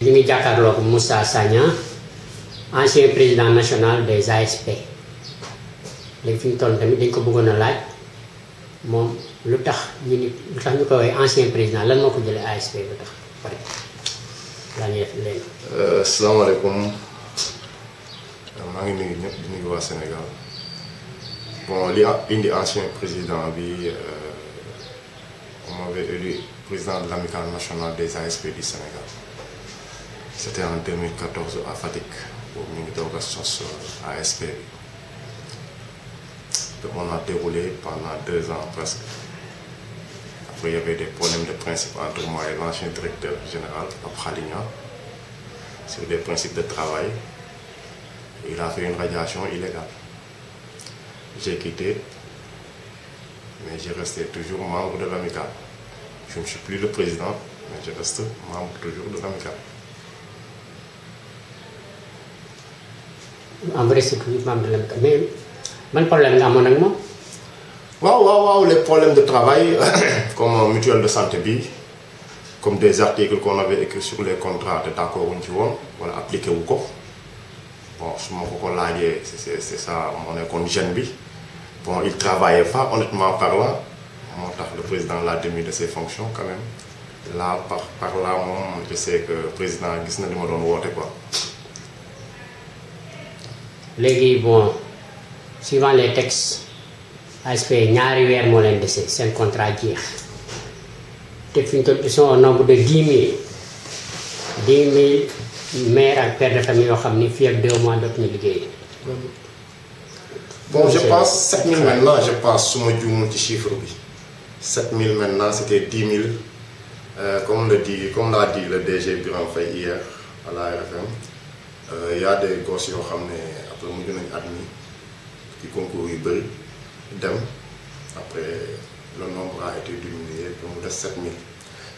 ñu ngi jàkkaarloog Moussa Sagna ancien président national des ASP léegi fi ñu toll tamit dañ ko bëggoon a laaj moom lu tax ñu ko woowee ancien président lan moo ko jëlee ASP lu tax pare laa ñuy def léegi. Asalaamaaleykum maa ngi nuyu ñëpp di nuyu waa Sénégal bon li indi ancien président bi on m'avait élu président de l'amicale nationale des ASP du Sénégal. C'était en 2014 à Fatick boobu ñu ngi doog a sos ASP bi. On a déroulé pendant 2 ans presque. Après il y avait des problèmes de principe entre moi et l'ancien directeur général Pape Khaligna sur des principes de travail. Il a fait une radiation illégale. J'ai quitté, mais je restais toujours membre de l'amicale. Je ne suis plus le président, mais je reste membre toujours de l'amicale. En vrai, c'est toujours membre de l'amicale. Mais quel problème nga amoon ak moom? Waaw, les problèmes de travail, comme mutuelle de santé bi, comme des articles qu'on avait écrits sur les contrats, d'accord wuñ ci woon wala appliqué wu ko. Bon, su ma ko laajee c'est ça moo nekkoon gêne bi. Bon, il travaillait pas, honnêtement parlant. Moo tax le président l'a démis de ses fonctions quand même. Là, par là, moom, je sais que le président gis na li ma doon woote quoi. Léegi bon, suivant les textes, ASP ñaari weer moo leen dese seen contrat jeex te fi ñu toll ils sont au nombre de 10 000 mères ak pères de famille yoo xam ni fii ak 2 mois dootuñu liggéey. Bon, je pense 7 000 maintenant, je pense, su ma juumul ci chiffre bi. 7 000 maintenant, c'était 10 000. Comme l'a dit le DG Birame Faye hier à la RFM, y a des gosses yoo xam ne après mujj nañu admis ci concours yu bëri dem après le nombre a été diminué pour mu des 7 000.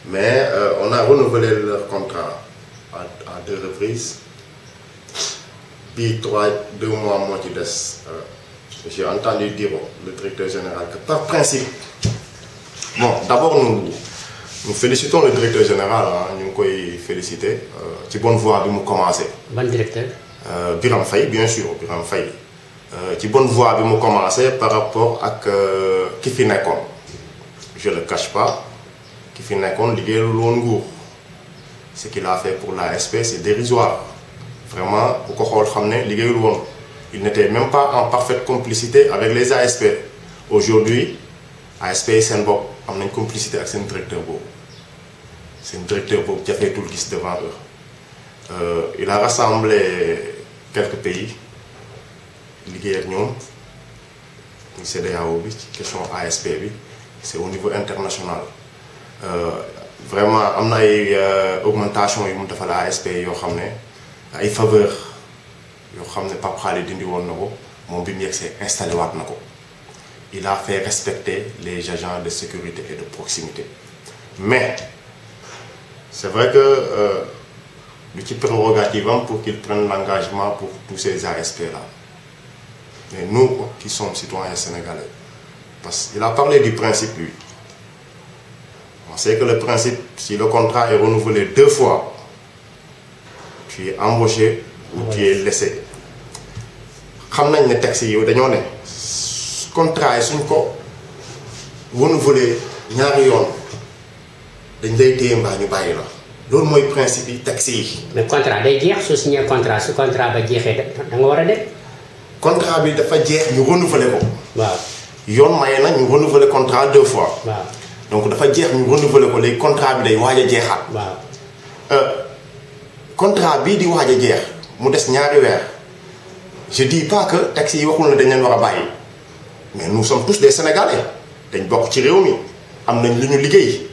Mais on a renouvelé leur contrat à 2 reprises. Bii 2 mois moo ci des. J'ai entendu dire le directeur général que par principe, bon, d'abord nous félicitons le directeur général, nous pouvons féliciter, c'est bonne voie de nous commencer. Bon directeur? Birame Faye, bien sûr, Birame Faye. C'est bonne voie de nous commencer par rapport à qui fi nekkoon. Je ne le cache pas, qui fi nekkoon liggéey lu woon nguur. Ce qu'il a fait pour l'ASP, c'est dérisoire. Vraiment, bu ko xool xam ne liggéeyul woon. Il n'était même pas en parfaite complicité avec les ASP. Aujourd'hui, ASP yi seen bopp am nañ complicité ak seen directeur boobu. Seen directeur boobu jafeetul gis devant eux. Il a rassemblé quelques pays liggéey ak ñoom ñu CEDEAO bi ci question ASP bi c'est au niveau international. Vraiment am na ay augmentation yu mu defal ASP yoo xam ne ay faveur yoo xam ne Pape Khalid dindi woon na ko moom bi mu yegsee installé waat na ko. Il a fait respecter les agents de sécurité et de proximité. Mais c'est vrai que lu ci prérogative am pour qu'ils prennent l'engagement pour tous ces ASP-là. Mais nous qui sommes citoyens sénégalais, parce qu'il a parlé du principe lui. On sait que le principe, si le contrat est renouvelé 2 fois, tu es embauché ou tu es laissé. Xam nañ ne texte yi dañoo ne contrat yi suñ ko renouvelé ñaari yoon dañ lay téye mbaa ñu bàyyi la loolu mooy principe yi texte yi. Mais contrat day jeex soo signé contrat su contrat ba jeexee da nga war a dem. Contrat bi dafa jeex ñu renouvelé ko. waaw yoon maye na ñu renouvelé contrat 2 fois. waaw donc dafa jeex ñu renouvelé ko léegi contrat bi day waaj a jeexaat. waaw contrat bii di waaj a jeex mu des ñaari weer. Je dis pas que texte yi waxul na dañ leen war a bàyyi mais nous sommes tous des Sénégalais dañ bokk ci réew mi am nañ lu ñu liggéey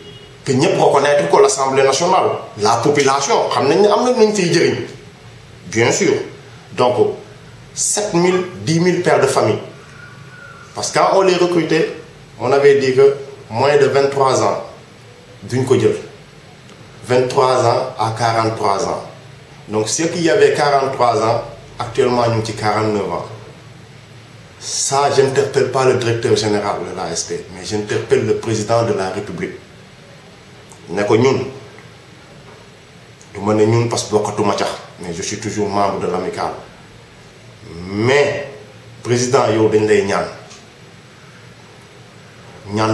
que ñëpp reconnaître ko l'Assemblée nationale la population xam nañ ne am nañ luñ fiy jëriñ bien sûr donc 7 000 10 000 pères de famille parce que quand on les recrutait on avait dit que moins de 23 ans duñ ko jël 23 ans à 43 ans donc ceux qui avaient 43 ans actuellement ñu ngi ci 49 ans ça j'interpelle pas le directeur général de l'ASP mais j'interpelle le président de la République ne ko ñun du ma ne ñun parce que bokkatuma ca mais je suis toujours membre de l'amicale mais président yow dañ lay ñaan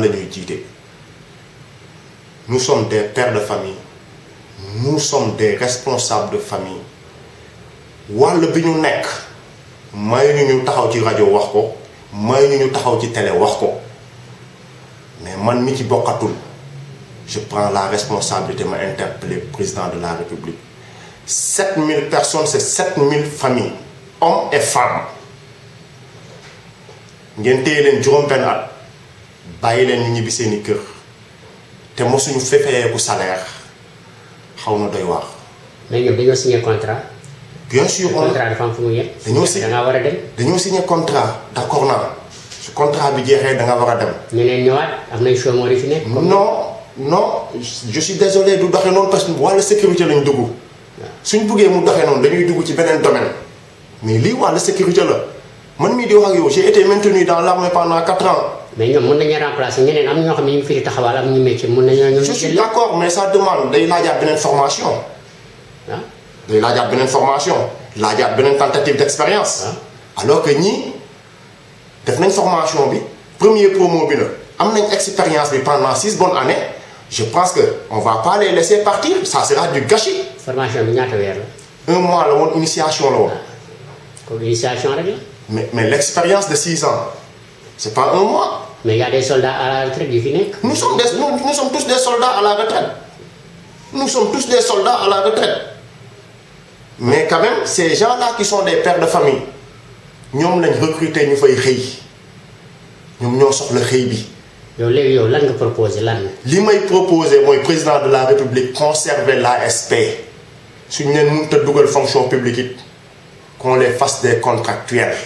la ñuy jiite nous sommes des pères de famille nous sommes des responsables de famille wàll bi ñu nekk may ñu taxaw ci rajo wax ko may ñu taxaw ci télé wax ko mais man mi ci bokkatul je prends la responsabilité ma interpeller président de la République 7000 personnes c'est 7000 familles hommes et femmes ngeen téye leen juróom-benn at bàyyi leen ñu ñibbi seeni kër te mosuñu fefeyeeku salaire xaw na doy waar. mais ñoom dañoo signé contrat. bien sûr contrat dafa am fu mu yem. dañoo signé da ngaa war a dem. dañoo signé contrat d'accord naa su contrat bi jeexee da nga war a dem. ñeneen ñëwaat am nañ chômeurs yi fi nekk. non je suis désolé du doxee noonu parce que wàllu sécurité lañ dugg. suñ buggee mu doxee noonu dañuy dugg ci beneen domaine mais lii wàllu sécurité la man mii di wax ak yow j'ai été maintenu dans l'armée pendant 4 ans. mais ñoom mën nañu remplacer ñeneen am ñoo xam ne ñu ngi fi di taxawal am ñu métier mën nañoo. je suis d'accord mais ça demande day laajaat beneen formation. ah day laajaat beneen formation laajaat beneen tentative d'expérience. alors que ñii def nañ formation bi premier promo bi la am nañ expérience bi pendant 6 bonnes années je pense que on va pas les laisser partir ça sera du gâchis. formation bi ñaata weer la. 1 mois la woon initiation la woon. comme initiation rek la. mais l'expérience de 6 ans c'est pas 1 mois. mais il y a des soldats à la retraite yu fi nekk. nous sommes tous des soldats à la retraite nous sommes tous des soldats à la retraite mais quand même ces gens-là qui sont des pères de famille ñoom lañ recruter ñu fay xëy ñoom ñoo soxla xëy bi. yow léegi yow lan nga proposer lan la. li may proposer mooy président de la République conserver l'ASP suñu leen mënut a dugal fonction publique it qu'on les fasse des contractuels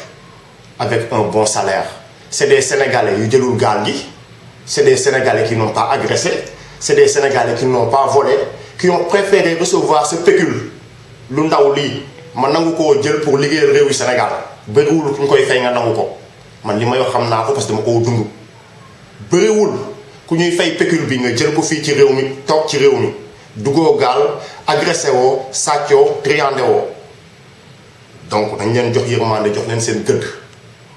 avec un bon salaire. C'est des Sénégalais yu jëlul gaal gi c'est des Sénégalais qui n'ont pas agressé c'est des Sénégalais qui n'ont pas volé qui ont préféré recevoir ce pécule lu ndaw lii ma nangu koo jël pour liggéeyal réewu Sénégal bëriwul ku ñu koy fay nga nangu ko man li may wax xam naa ko parce que dama koo dund bëriwul ku ñuy fay pécule bi nga jël ko fii ci réew mi toog ci réew mi duggoo gaal agressé woo sàccoo triandé woo donc dañ leen jox yërmande jox leen seen gëdd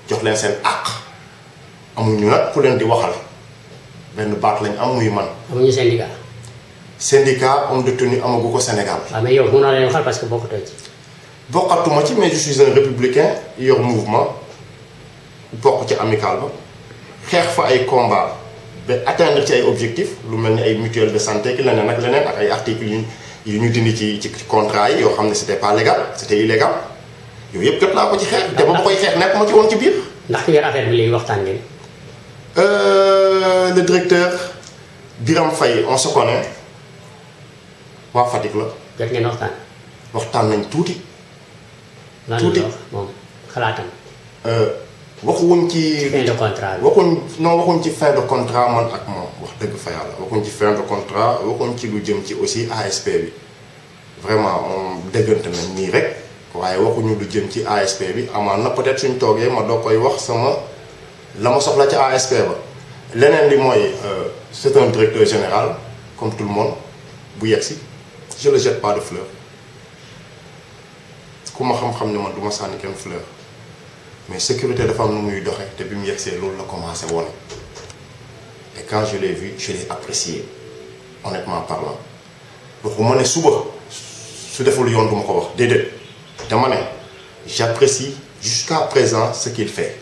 jox leen seen àq amuñu nag ku leen di waxal benn baat lañ am muy man. amuñu syndicat. syndicat homme de tenue amagu ko Sénégal. waaw mais yow mënoo leen waxal parce que bokkutoo ci. bokkatuma ci mais je suis un républicain yor mouvement bokk ci amical ba xeex fa ay combat ba atteindre ci ay objectifs lu mel ni ay mutuelle de santé ki leneen ak leneen ak ay articles yu ñu dindi ci contrat yi yoo xam ne c'était pas légal c'était illégal yooyu yëpp jot naa ko ci xeex. te ba ma koy xeex nekk ma ci woon ci biir. ndax ki yor affaire bi léegi waxtaan ngeen. Le directeur Biram Faye on se connaît waa Fatick la. jot ngeen waxtaan. waxtaan nañ tuuti. tuuti lan moom xalaatam. waxuñ ci. fin de contrat bi. waxuñ ci fin de contrat man ak moom wax dëgg fa yàlla waxuñ ci fin de contrat waxuñ ci lu jëm ci aussi ASP bi vraiment on déggante nañ nii rek waaye waxuñu lu jëm ci ASP bi amaan na peut-être suñ toogee ma doo koy wax sama. la ma soxla ci ASP ba leneen li mooy c'est un directeur général comme tout le monde bu yegsi je le jette pas de fleurs ku ma xam-xam ne man du ma sànni kenn fleur mais sécurité dafa am nu muy doxe te bi mu yegsee loolu la commencé wone et quand je l'ai vu je l'ai apprécié honnêtement parlant waxuma ne suba su deful yoon du ma ko wax déedéet dama ne j'apprécie jusqu'à présent ce qu'il fait.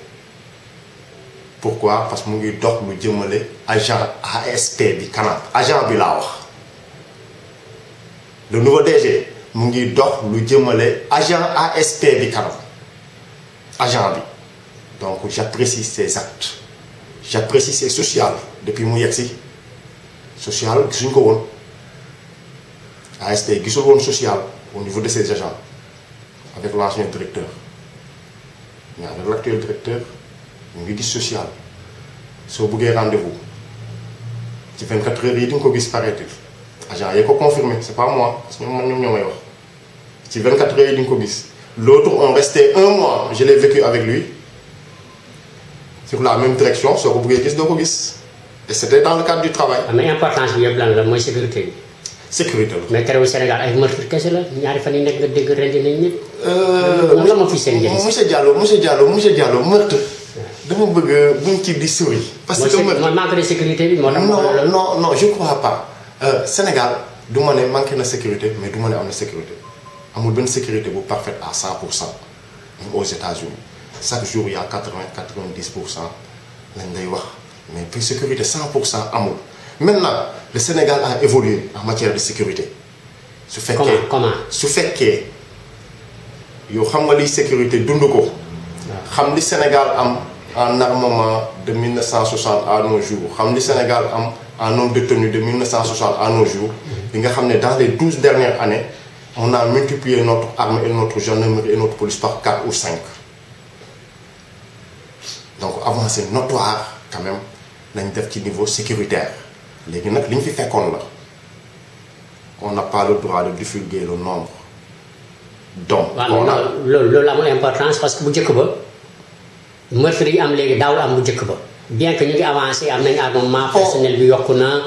Pourquoi? Parce que mu ngi dox lu jëmale agent ASP bi kanam agent bi laa wax le nouveau DG mu ngi dox lu jëmale agent ASP bi kanam agent bi donc j'apprécie ses actes j'apprécie ses social depuis mu yegsi social gisuñ ko woon ASP gisul woon social au niveau de ses agents avec l'ancien directeur mais avec l'actuel directeur ñu ngi gis social soo bëggee rendez-vous ci 24 heures yi di nga ko gis paraît-il agent yee ko confirmé c'est pas moi parce que ñoom ñoo may wax ci 24 heures yi di nga ko gis l'autre on restait 1 mois je l'ai vécu avec lui sur la même direction soo ko bëggee gis doo ko gis et c'était dans le cadre du travail. mais importance bi yëpp lan la mooy sécurité bi. sécurité la. mais terewul Sénégal ay meurtre kese la ñaari fan yi nekk nga dégg rendi nañ nit. lan la ma fi seen njëriñ. monsieur Diallo meurtre. dama bëgg buñ ci di sori. parce que mooy manque de sécurité bi moo tax. non je crois pas. Sénégal du ma ne manqué na sécurité mais du ma ne am na sécurité amul benn sécurité bu parfaite à 100%. même aux États-Unis chaque jour il y a 80-90% lañ lay wax mais pour sécurité 100% amul. Maintenant le Sénégal a évolué en matière de sécurité. su fekkee comment su fekkee yow xam nga liy sécurité dund ko. xam li Sénégal am en armement de 1960 à nos jours xam li Sénégal am en nombre de détenus de 1960 à nos jours. li nga xam ne dans les 12 dernières années on a multiplié notre armée et notre gendarmerie et notre police par 4 ou 5. donc avancée notoire quand même lañ def ci niveau sécuritaire léegi nag li ñu fi fekkoon la on n'a pas le droit de divulguer le nombre. donc waaw loolu amul importance parce que bu njëkk ba meurtre yi am léegi daawul am bu njëkk ba bien que ñu ngi avancé am nañ armement personnel bi yokku na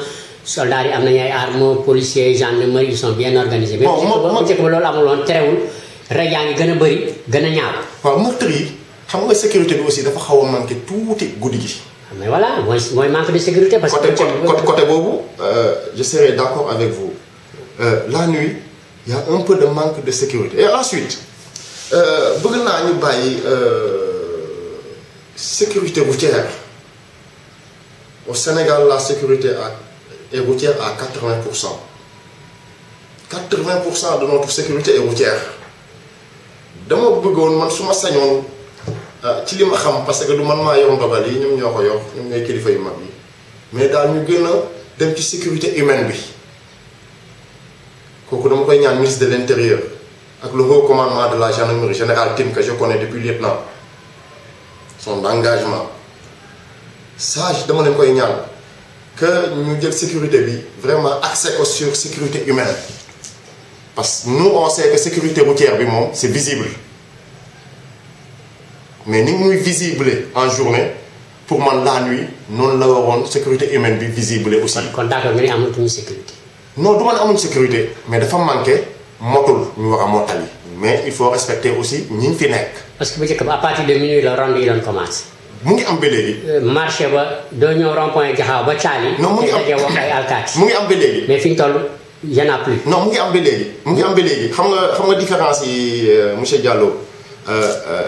soldats yi am nañu ay armes policiers gendarmerie ils sont bien organisés. mais bu njëkk ba loolu amul woon terewul rek yaa ngi gën a bëri gën a ñaaw. waaw meurtre yi xam nga sécurité bi aussi dafa xaw a manqué tuuti guddi gi. mais voilà mooy manque de sécurité. parce que côté boobu je serai d'accord avec vous la nuit il y a un peu de manque de sécurité et ensuite bëgg naa ñu bàyyi sécurité routière au Sénégal la sécurité est routière à 80%. 80% de notre sécurité est routière dama bëggoon man su ma sañoon ci li ma xam parce que du man maa yor ndogal yi ñoom ñoo ko yor ñoom ñooy kilifa yu mag yi mais daal ñu gën a dem ci sécurité humaine bi kooku dama koy ñaan ministre de l'intérieur ak le haut commandement de la gendarmerie général Tine que je connais depuis lieutenant son engagement ça dama leen koy ñaan que ñu jël sécurité bi vraiment axé ko sur sécurité humaine parce que nous on sait que sécurité routière bi moom c'est visible mais ni muy visible en journée pour man la nuit noonu la waroon sécurité humaine bi visible aussi. kon d'accord nga ne amatuñu sécurité. non du ma ne amuñu sécurité mais dafa manqué motul ñu war a mottali mais il faut respecter aussi ñi fi nekk. parce que bu njëkk ba à partir de minuit la ronde yi doon commencé. mu ngi am ba léegi. marché ba doo ñëw rond-point Jaxaaw ba Caali. non mu ngi am te wax ay alkaati. mu ngi am ba léegi. mais fi ñu toll y en a plus. non mu ngi am ba léegi. mu ngi am ba léegi xam nga différence yi monsieur Diallo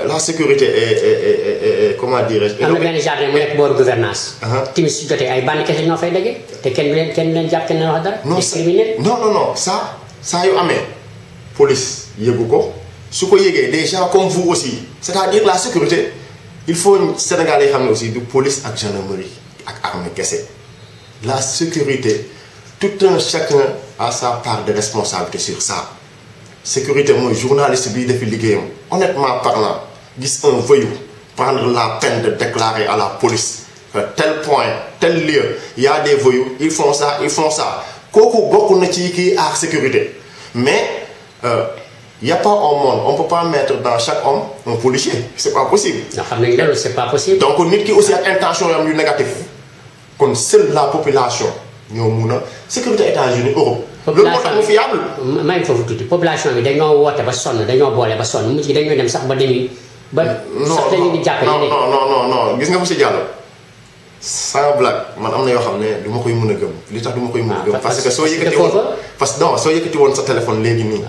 la sécurité est comment dirais-je. am na benn jardin mu nekk booru gouvernance. timis su jotee ay bandi kese ñoo fay daje. te kenn leen jàpp kenn leen wax dara. non ça yu amee police yëgu ko su ko yëgee des gens comme vous aussi c'est-à-dire la sécurité. il faut Sénégalais yi xam ne aussi du police ak gendarmerie ak armée kese la sécurité tout un chacun a sa part de responsabilité sur ça sécurité mooy journaliste bi defi liggéeyam honnêtement parlant gis un voyou prendre la peine de déclarer à la police que tel point tel lieu il y a des voyous ils font ça kooku bokk na ci kii aar sécurité mais y a pas un monde on peut pas mettre dans chaque homme un policier c'est pas possible. nga xam ne loolu c'est pas possible. donc nit ki aussi ak intention yam yu négatif kon seule la population ñoo mun a sécurité États-Unis Europe. loolu moo tax mu fiable. maa ngi foofu tuuti population bi dañoo woote ba sonn dañoo boole ba sonn mujj gi dañoo dem sax ba dañuy. ba sax dañuy di jàppale. non gis nga monsieur Diallo sans blague man am na yoo xam ne du ma koy mën a gëm li tax du ma koy mën a gëm. parce que soo yëkkati woon soo yëkkati woon sa téléphone léegi nii.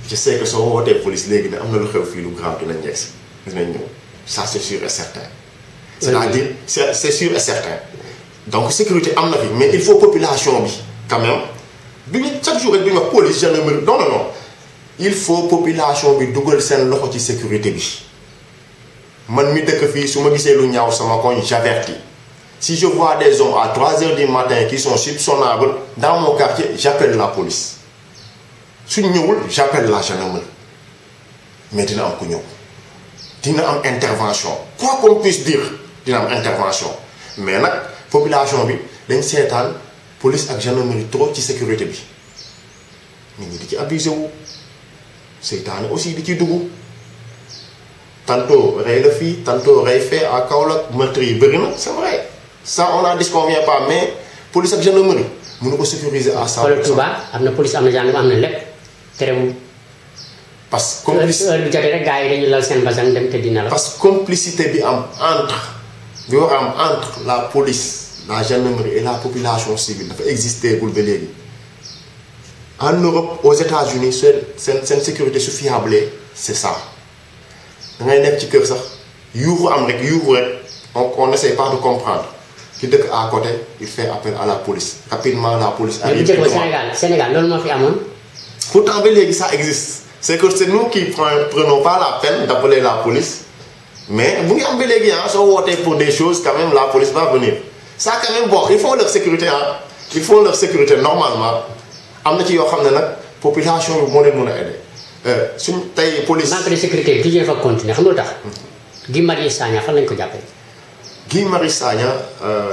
je sais que soo wootee police léegi ne am na lu xew fii lu grave dinañ yegg si dinañ ñëw ça c'est sûr et certain. c'est-à-dire c'est sûr et certain. donc sécurité am na fi mais il faut population bi quand même du ñu chaque jour rek du ñu wax police gendarmerie non il faut population bi dugal seen loxo ci sécurité bi man mi dëkk fii su ma gisee lu ñaaw sama koñ j'avertis si je vois des hommes à 3h du matin qui sont soupçonnables dans mon quartier j'appelle la police. suñ ñëwul j'appelle la gendarmerie mais dina am ku ñëw dina am intervention quoi qu'on puisse dire dina am intervention mais nag population bi dañ seetaan police ak gendarmerie trop ci sécurité bi nit ñi di ci abusé wu seytaane aussi di ci dugg tantôt rey la fii tantôt rey fait à Kaolack meurtre yi bëri na c'est vrai ça on n'en disconvient pas mais police ak gendarmerie mënu ko sécuriser à 100%. xoolal Touba am na police am na gendarme am na lépp terewul. parce que complicité heure bi jotee rek gars yi dañu lal seen basang dem te dina la. parce que complicité bi am entre la police la gendarmerie et la population civile dafa exister bul ba léegi. En Europe aux États-Unis seen sécurité su fiable c'est ça da ngay nekk ci kër sax yuuxu am rek on n'essaie pas de comprendre ki dëkk à côté il fait appel à la police rapidement la police arrive. mais bu njëkk Sénégal loolu moo fi amoon. pourtant ba léegi ça existe c'est que c'est nous qui prenons pas la peine d'appeler la police mais bu ngi am ba léegi soo wootee pour des choses quand même la police va venir ça quand même bon ils font leur sécurité ils font leur sécurité normalement. am na ci yoo xam ne nag population bi moo leen mën a aider suñ tey police. manque de sécurité bi toujours fa continuer xam nga lu tax. Guy Marius Sagna fan lañ ko jàppee. Guy Marius Sagna.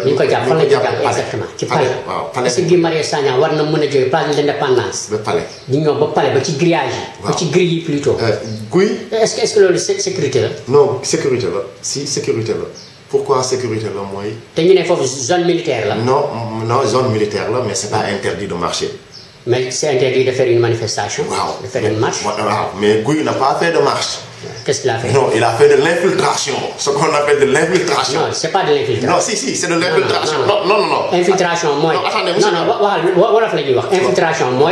ñu ko jàpp fan lañ ko jàpp exactement ci palais. waaw palais parce que Guy Marius Sagna war na mën a jógee place de l'indépendance. ba palais. di ñëw ba palais ba ci grillage yi. ba ci grille yi plutôt. Guy. est-ce que loolu sécurité la. non sécurité la si sécurité la pourquoi sécurité la mooy. te ñu ne foofu zone militaire la. non zone militaire la mais c'est pas interdit de marcher. Mais c'est interdit de faire une manifestation, de faire une marche. Mais Guy n'a pas fait de marche. Qu'est-ce qu'il a fait? Non, il a fait de l'infiltration. Ce qu'on appelle de l'infiltration. Non, c'est pas de l'infiltration. Non, si, c'est de l'infiltration. Non. Infiltration, moi. Non, attendez, non. Infiltration, moi.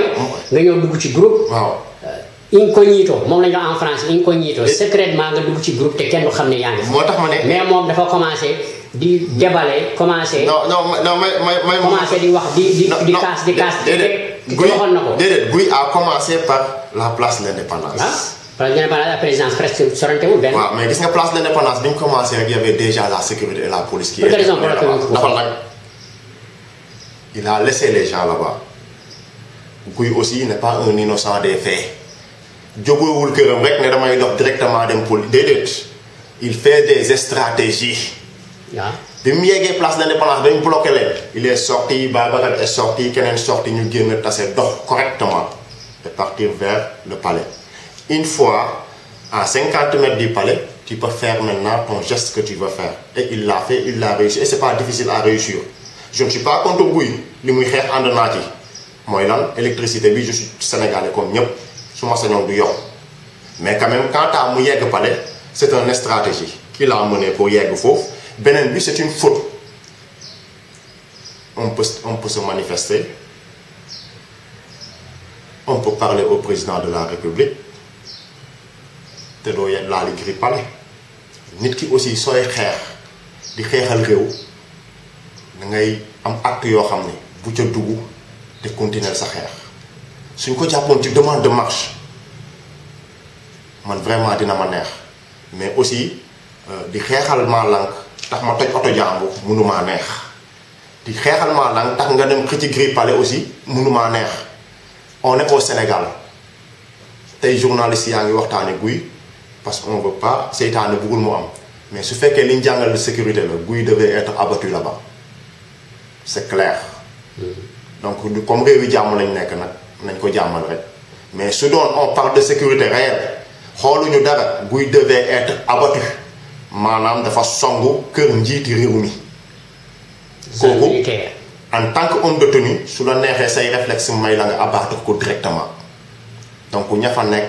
Nga ñëw dugg ci groupe. Waaw. Incognito, moom la ñu en France incognito. Secrètement nga dugg ci groupe te kenn du xam ne yaa ngi. moo tax ma ne. mais moom dafa commencé di déballer, commencé. Non, commencé di wax di casse. Guy a commencé par la place de l'indépendance. Place de l'indépendance, la présidence presque sorantewul benn. waaw mais gis nga place de l'indépendance bi ñu commencé rek il y avait déjà la sécurité et la police qui. Pour quelle raison il a laissé les gens là-bas. Guy aussi n'est pas un innocent des faits. jógewul këram rek ne damay dox directement dem police déedéet. il fait des stratégies. waaw. bi mu yeggee place de l'indépendance dañu bloqué leen. il est sorti Babacar est sorti keneen sorti ñu génn tase dox correctement et partir vers le palais. Une fois à 50 mètres du palais tu peux faire maintenant ton geste que tu veux faire et il l'a fait il l'a réussi et c'est pas difficile à réussir. Je ne suis pas contre Guy li muy xeex ànd naa ci mooy lan électricité bi je suis sénégalais comme ñëpp su ma sañoon du yokk mais quand même quant à mu yegg palais c'est une stratégie qu'il a mené pour yegg foofu. beneen bi c'est une faute on peut se manifester on peut parler au président de la République te doo laali gri palais nit ki aussi sooy xeex di xeexal réew da ngay am acte yoo xam ne bu ca dugg te continuer sa xeex suñ ko jàppoon ci demande de marche man vraiment dina ma neex mais aussi di xeexal maa lànk tax ma toj oto jàmbur mënumaa neex di xeexal maa lan tax nga dem xëcc gris palais aussi mënumaa neex on est au Sénégal tey journalistes yaa ngi waxtaane Guy parce qu'on veut pas seytaane bëggul mu am mais su fekkee li ñu jàngal de sécurité la Guy devait être abattu là-bas c'est clair. donc comme réew yi jàmm lañ nekk nag nañ ko jàmmal rek mais su doon on parle de sécurité réelle xooluñu dara Guy devait être abattu. maanaam dafa songu kër njiiti réew mi. kooku en tant que homme de tenue su la neexee say réflexe may la nga abattre ko directement donc ña fa nekk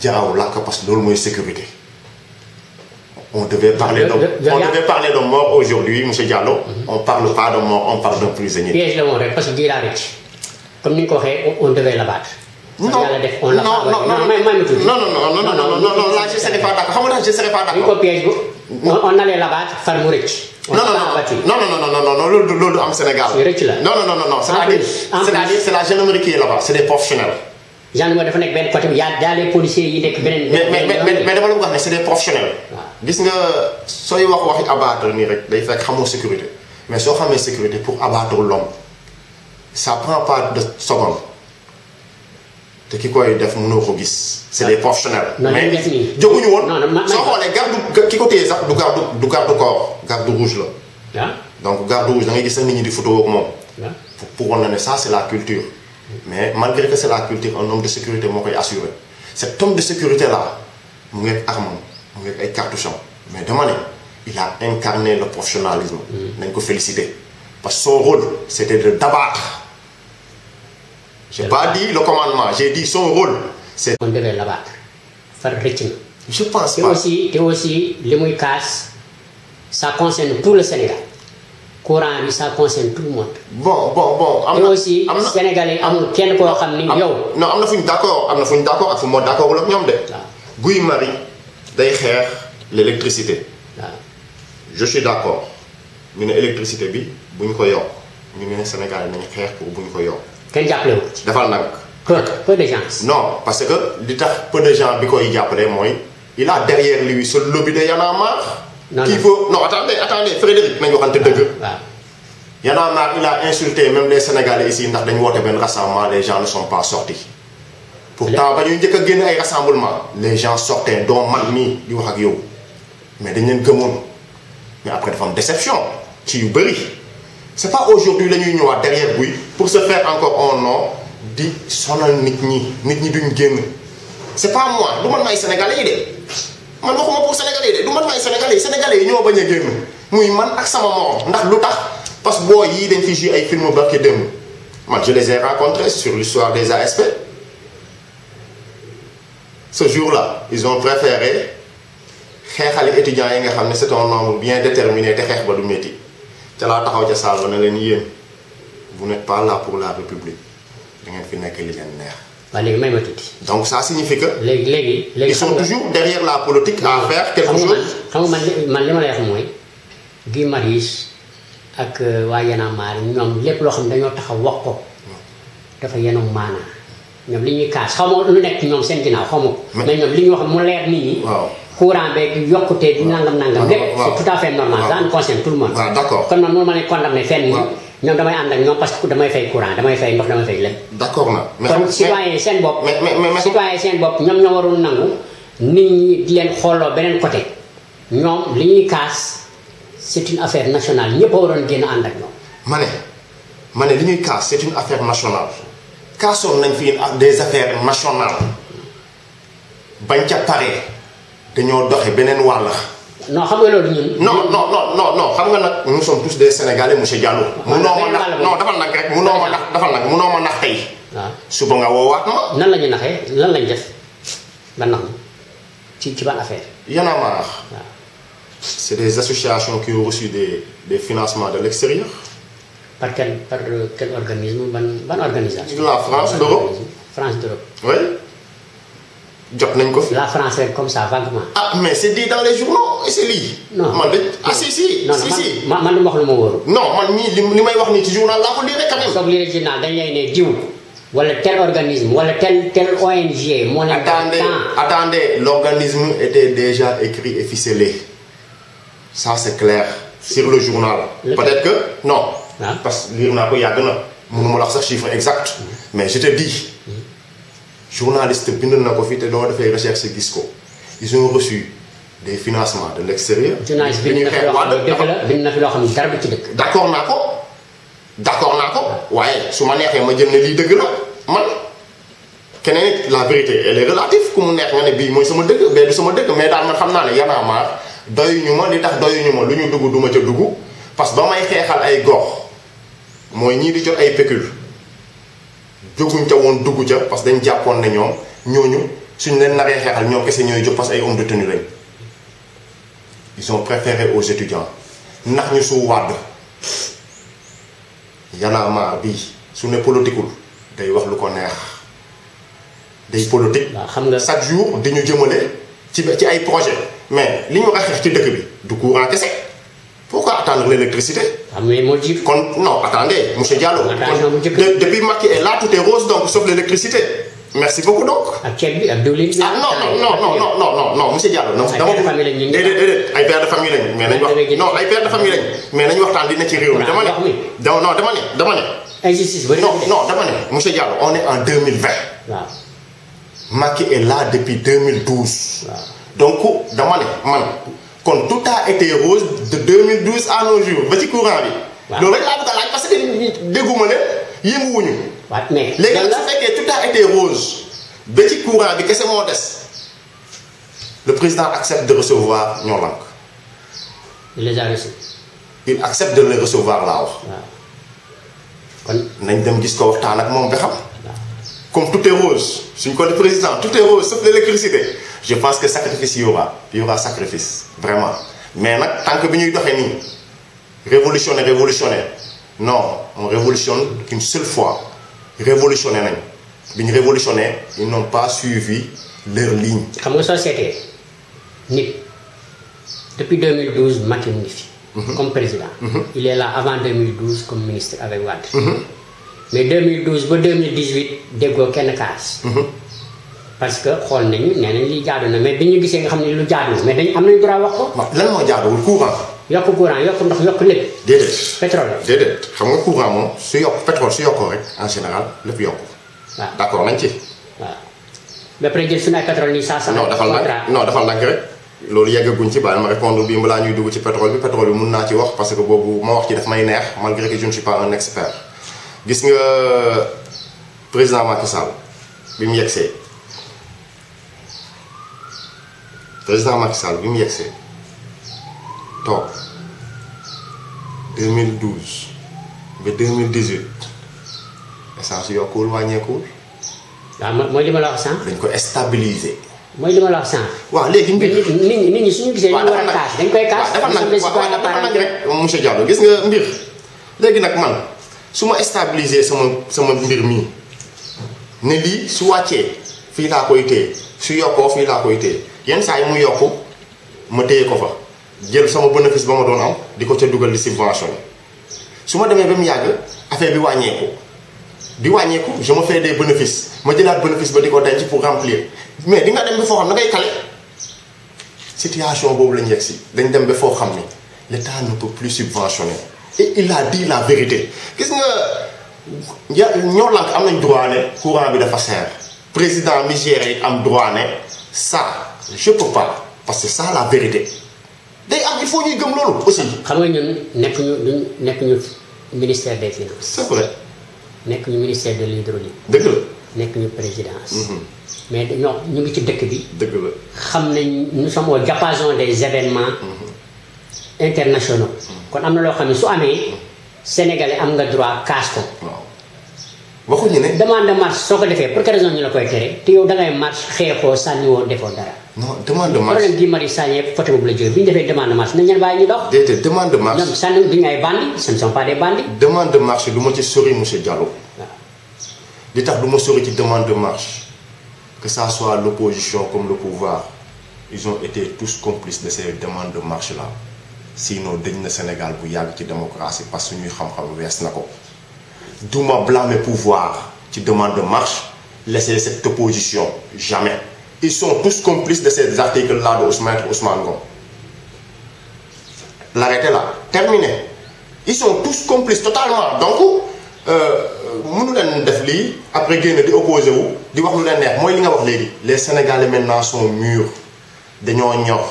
jaraw lakk parce que loolu mooy sécurité. on devait parler de mort aujourd'hui monsieur Diallo. on parle pas de mort on parle d'un prisonnier. piège la woon rek parce que gii laa rëcc comme ni nga ko waxee on devait l'abattre. non là je serais pas d'accord xam nga je serais pas d'accord. ko piège bu on allait l'abattre far mu rëcc. non loolu am Sénégal. rëcc la non c'est-à-dire c'est la gendarmerie qui est là-bas c'est des professionnels. gendarmerie dafa nekk benn côté bi y a les policiers yi nekk beneen. mais dama la bëgg wax ne c'est des professionnels. gis nga sooy waxi abattre nii rek day fekk xamoo sécurité mais soo xamee sécurité pour abattre l'homme ça prend pas de seconde. te ki koy def mënoo ko gis. c'est des professionnels. mais jóguñu woon. soo xoolee garde ki ko téye sax du garde corps garde rouge la. donc garde rouge da ngay gis sax nit ñi di photo ak moom. pour wan na ne ça c'est la culture. mais malgré que c'est la culture un homme de sécurité moo koy assurer cet homme de sécurité là mu ngi ak armam mu ngi ak ay cartoucham mais dama ne il a incarné le professionnalisme. nañ ko féliciter parce que son rôle c'était de d'abattre. J'ai pas dit le commandement, j'ai dit son rôle. C'est on devait l'abattre far rëcc na. je pense te pas. aussi li muy kaas ça concerne tout le Sénégal courant bi ça concerne tout le monde. bon te aussi Sénégalais amul kenn koo xam ni yow. non am na fu ñu d'accord ak fu moo d'accordul ak ñoom de. waaw Guy Marius day xeex l'électricité. waaw je suis d'accord ñu ne électricité bi bu ñu ko yokk ñu ne Sénégal nañ xeex pour bu ñu ko yokk. kenn jàppale wu ci. defal nag. peu de gens. non parce que li tax peu de gens bi koy jàppale mooy il a derrière lui ce lobby de Y'en a marre. non qu'il faut non attendez Frédéric nañu waxante dëgg. waaw Y'en a marre il a insulté même les Sénégalais ici ndax dañu woote benn rassemblement les gens ne sont pas sortis. pourtant ba ñuy njëkk a génn ay rassemblement les gens sortaient dont man mii di wax ak yow mais dañ leen gëmoon mais après dafa am déception ci yu bëri. c'est pas aujourd'hui la ñuy ñëwaat derrière Guy pour se faire encore un nom di sonal nit ñi duñ génn. c'est pas moi du man maay sénégalais yi de man waxuma pour sénégalais yi de du man maay sénégalais yi ñoo bañ a génn muy man ak sama morom ndax lu tax parce que boo yii dañ fi joué ay film barki démb man je les ai rencontrés sur l'histoire des ASP. ce jour-là ils ont préféré xeexali étudiants yi nga xam ne c'est un nombre bien déterminé te xeex ba du métti te laa taxaw ca saal ba ne leen yéen vous n'êtes pas là pour la République da ngeen fi nekk li leen neex. waaw léegi may ma tuuti. donc ça signifie que. léegi ils sont toujours derrière la politique à faire quelque chose. xam nga man li ma lay wax mooy Guy Marius ak waa Y'en a marre ñoom lépp loo xam ne dañoo taxaw wax ko dafa yenu maanaa ñoom li ñuy kaas xaw ma lu nekk ñoom seen ginnaaw xaw ma ko. mais ñoom li ñuy wax mu leer nit ñi. waaw courant beeg yokkute nangam. lépp c'est tout à fait normal. ça concerne tout le monde. waaw d'accord kon man mënu ma leen condamner fenn nii. ñoom damay ànd ak ñoom parce que damay fay courant damay fay ndox damay fay lépp. d'accord na mais kon citoyen seen bopp. mais citoyen seen bopp ñoom ñoo warul nangu nit ñi di leen xooloo beneen côté ñoom li ñuy kaas c'est une affaire nationale ñëpp a waroon génn ànd ak ñoom. ma ne li ñuy kaas c'est une affaire nationale kaasoon nañ fi des affaires nationales bañ ca paree dañoo doxe beneen wàll. non xam nga loolu ñun. non xam nga nag nous sommes tous des Sénégalais monsieur Diallo. munoo ma nax non dafal nag rek munoo ma nax tey. waaw suba nga woowaat ma. nan la ñu naxee lan lañ def ba nax ci ban affaire. Y'en a marre. waaw. c'est des associations qui ont reçu des financements de l'extérieur. par quel organisme ban organisation. La France d'Europe. France d'Europe. oui. jot nañ ko fi. la France comme ça vaguement. ah mais c'est dit dans les journaux et c'est lii. non man de si. man du wax lu ma wóoru. non man mii li may wax nii ci journal laa ko lire quand même. soog lire journal dañ lay ne diw wala tel organisme wala tel ONG. moo leen attendez l'organisme était déjà écrit et ficelé ça c'est clair sur le journal. peut-être que non. Ah. parce que lire naa ko yàgg na mënuma la wax sax chiffre exact mais je te dis. journaliste bind na ko fi te doo defee recherche gis ko ils ont reçu des financements de l'extérieur. journaliste bind na fi loo xam ne dëgg la bind na fi loo xam ne dara du ci dëkk. d'accord naa ko waaye su ma neexee ma jël ne lii dëgg la man keneen la vérité elle est relative ku mu neex nga ne bii mooy sama dëgg bee du sama dëgg mais daal man xam naa ne Y'en a marre doyuñu ma li tax doyuñu ma lu ñu dugg duma ca dugg parce que ba may xeexal ay gox mooy ñii di jot ay pécule jóguñ ca woon dugg ca parce que dañ jàppoon ne ñoom ñooñu suñ leen naree xeexal ñoom kese ñooy jóg parce que ay hommes de tenue lañ ils ont préféré aux étudiants ndax ñu su wàdd Y'en a marre bii su ne politiqueul day wax lu ko neex day politique. xam nga chaque jour di ñu jëmale ci ay projet mais li ñu war a xeex ci dëkk bi du courant kese pourquoi attendre l'électricité. xam nga moo jiitu. kon non attendez monsieur Diallo. depuis Macky est là tout est rose donc sauf l'électricité merci beaucoup donc. ak ceeb bi ak diwlin bi. non monsieur Diallo. ay pères de famille lañ ñu déedéet ay pères de famille lañ. mais nañ wax non ay pères de famille lañ. mais nañ waxtaan li ne ci réew mi dama ne. injustice bari non dama ne monsieur Diallo on est en 2020. waaw. Macky est là depuis 2012. waaw. donc dama ne man. kon tout a été rose de 2012 à nos jours ba ci courant bi. waaw loolu rek laa bëgg a laaj parce que dégguma leen yënguwuñu. waaw mais léegi nag su fekkee tout a été rose ba ci courant bi kese moo des le président accepte de recevoir ñoo lank. il les a reçus. il accepte de les recevoir là. kon nañ dem gis ko waxtaan ak moom ba xam. Comme tout est rose, suñ ko le président, tout est rose sauf l'électricité. Je pense que sacrifice il y aura sacrifice, vraiment. Mais tant que nous sommes révolutionnaire, non, on révolutionne qu'une seule fois. Révolutionnaire, ils n'ont pas suivi leur ligne. Comme la société, depuis 2012, Macky comme président. Il est là avant 2012 comme ministre avec Wade. Mais 2012 ba 2018 déggoo kenn kaas. Parce que xool nañu nee nañ lii jaadu na mais bi ñu gisee nga xam ne lu jaadu mais dañ am nañu droit wax ko. lan moo jaaduwul courant. yokk courant yokk ndox yokk lépp. déedéet. pétrole. déedéet xam nga courant moom su yokk pétrole su yokkoo rek en général lépp yokku. waaw d'accord nañ ci. waaw ba pare jël suñu ay pétrole nii saa non dafal nag non dafal nag rek. loolu yeggaguñ ci baal ma répondre bi balaa ñuy dugg ci pétrole bi mun naa ci wax parce que boobu ma wax ci daf may neex malgré que je ne suis pas un expert. gis nga président Macky Sall bi mu yegsee toog 2012 ba 2018 essence yokkuwul wàññeekuwul. waaw mooy li ma la wax sànq. dañ ko stabiliser. mooy li ma la wax sànq. waaw léegi mbir nit ñi suñu gisee. ñu war a kaas dañ koy kaas. dafa nag rek monsieur Diallo gis nga mbir léegi nag man. su ma stabiliser sama mbir mii ne lii su wàccee fii laa koy téye su yokkoo fii laa koy téye yenn saa yi mu yokku ma téye ko fa jël sama bénéfice ba ma doon am di ko ca dugal di subventionné su ma demee ba mu yàgg affaire bi wàññeeku je me fais des bénéfices ma jëlaat bénéfice ba di ko denc pour remplir mais di nga dem ba foo xam da ngay kale situation boobu lañu yegg si dañ dem ba foo xam ni l'État ne peut plus subventionner. Et il a dit la vérité gis nga ñoo lank am nañ droit ne courant bi dafa cher président mi géré it am droit ne ça je peux pas parce que ça la vérité day am il faut ñuy gëm loolu aussi. xam nga ñun nekk ñu ministère des finances. c'est vrai. nekk ñu ministère de l'hydraulique. dëgg la. nekk ñu présidence. mais dañoo ñu ngi ci dëkk bi. dëgg la. xam nañ nous sommes au diapason des événements. internationaux. kon am na loo xam ne su amee sénégalais am nga droit kaas ko. waaw waxuñu ne. demande de marche soo ko defee pour quelle raison ñu la koy tere te yow dangay marche xeexoo sànniwoo defoo dara. non demande de marche problème Guy Marius Sagna côté boobu la jógee bi ñu defee demande de marche nañ leen bàyyi ñu dox. déedéet demande de marche. ñoom sànni duñu ay bandits ce ne sont pas des bandits. demande de marche du ma ci sori monsieur Diallo. waaw li tax du ma sori ci demande de marche que ça soit l'opposition comme le pouvoir ils ont été tous complices de ces demandes de marche là. Sinon dañ na Sénégal bu yàgg ci démocratie parce que ñuy xam-xam wees na ko duma blâmer pouvoir ci demande de marche laisser cette opposition jamais ils sont tous complices de ces articles là de Ousmane Ngom l'arrêté là terminé ils sont tous complices totalement donc mënu leen def lii après génn di opposé wu di wax lu leen neex mooy li nga wax léegi les Sénégalais maintenant sont mûrs dañoo ñor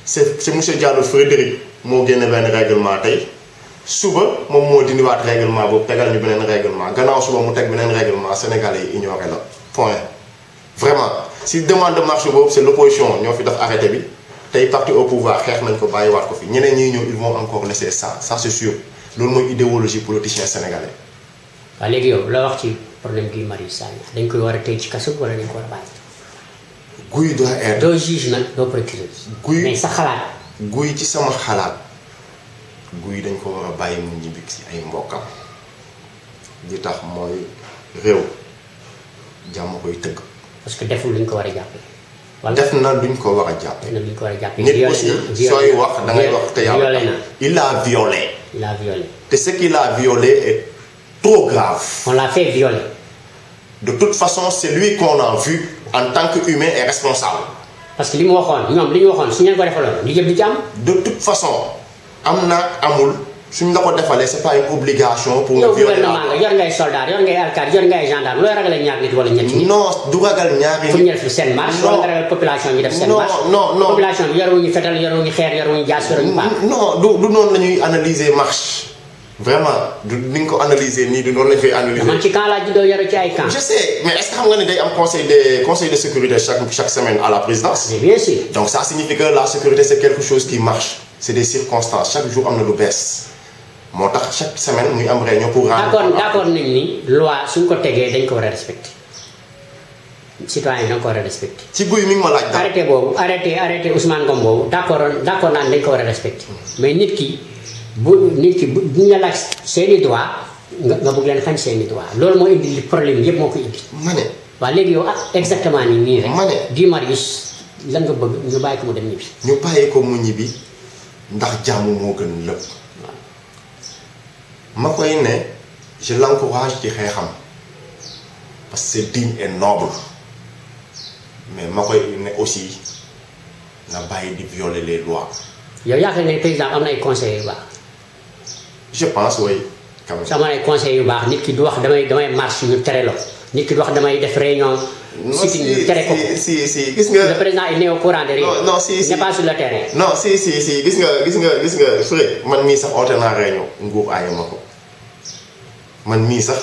c'est monsieur Diallo Frédéric moo génne benn règlement tey suba moom moo dindiwaat règlement boobu tegal ñu beneen règlement gannaaw suba mu teg beneen règlement sénégalais yi ignoré la point vraiment si demande de marche boobu c'est l'opposition ñoo fi def arrêté bi tey parti au pouvoir xeex nañ ko bàyyiwaat ko fi ñeneen ñiy ñëw ils vont encore laisser ça c'est sûr loolu mooy idéologie politicien sénégalais. waaw léegi yow la wax ci problème Guy Marius Sagna dañ koy war a tëj ci kaso wala dañ ko war a bàyyi. Guy doit être. doo juge nag doo procureur. Guy mais sa xalaat. Guy ci sama xalaat Guy dañ ko war a bàyyi mu ñibbi ci ay mbokkam li tax mooy réew jàmm koy tëgg. parce que deful luñ ko war a jàppee. wala def na luñ ko war a jàppee. def na luñ ko war a jàppee. nit aussi sooy wax da ngay wax te yàlla il a violé. il a violé. te ce qu'il a violé est trop grave. on l'a fait violer. de toute façon c'est lui qu'on a vu en tant qu'humain et responsable. parce que li mu waxoon ñoom li ñu waxoon su ñu ko defaloon li jëm di ci am. de toute façon am na amul suñ la ko defalee c'est pas une obligation. pour nga violer gouvernement nga yor ngay soldat yor ngay alkaati yor ngay gendarme looy ragale ñaar nit wala ñetti nit. non du ragal ñaari nit. pour ñu def seen marche wala nga ragal population bi def seen marche. non population bi yoruñu fetal yoruñu xeer yoruñu jaas yoruñu paak. non du noonu la ñuy analyser marche. vraiment du ni nga ko analyser nii du noonu lañ koy analyser. man ci camp laa juddoo yaru ci ay camp. je sais mais est-ce que xam nga ne day am conseil de sécurité chaque semaine à la présidence. mais bien sûr. donc ça signifie que la sécurité c'est quelque chose qui marche. c'est des circonstances chaque jour am na lu bees moo tax chaque semaine muy am réunion pour. d'accord nañ ni loi suñ ko tegee dañ ko war a respecter citoyen yi dañ ko war a respecter. ci guy mi ngi ma laaj. arrêté boobu arrêté Ousmane Ngom boobu d'accord naa ne dañ ko war a respecter mais nit ki bu ñu la laaj seeni droit nga bëgg leen xañ seeni droit loolu moo indi li problème yëpp moo ko indi. ma ne. waaw léegi yow exactement nii rek. ma ne Guy Marius lan nga bëgg ñu bàyyi ko mu dem ñibbi. ñu bàyyi ko mu ñibbi ndax jàmm moo gën lépp. ma koy ne je l'encourage ci xeexam parce que c'est digne et noble mais ma koy ne aussi na bàyyi di violer les lois. yow yaakaar ne président am na ay conseils yu baax. je pense oui. quand même sama ay conseils yu baax nit ki du wax damay marche ñu tere la nit ki du wax damay def réunion. sitting ñu tere ko si gis nga. le président il n'est au courant de rien. non si n'est pas sur le terrain. non si gis nga Fred man mii sax oote naa réunion nguur aaye ma ko man mii sax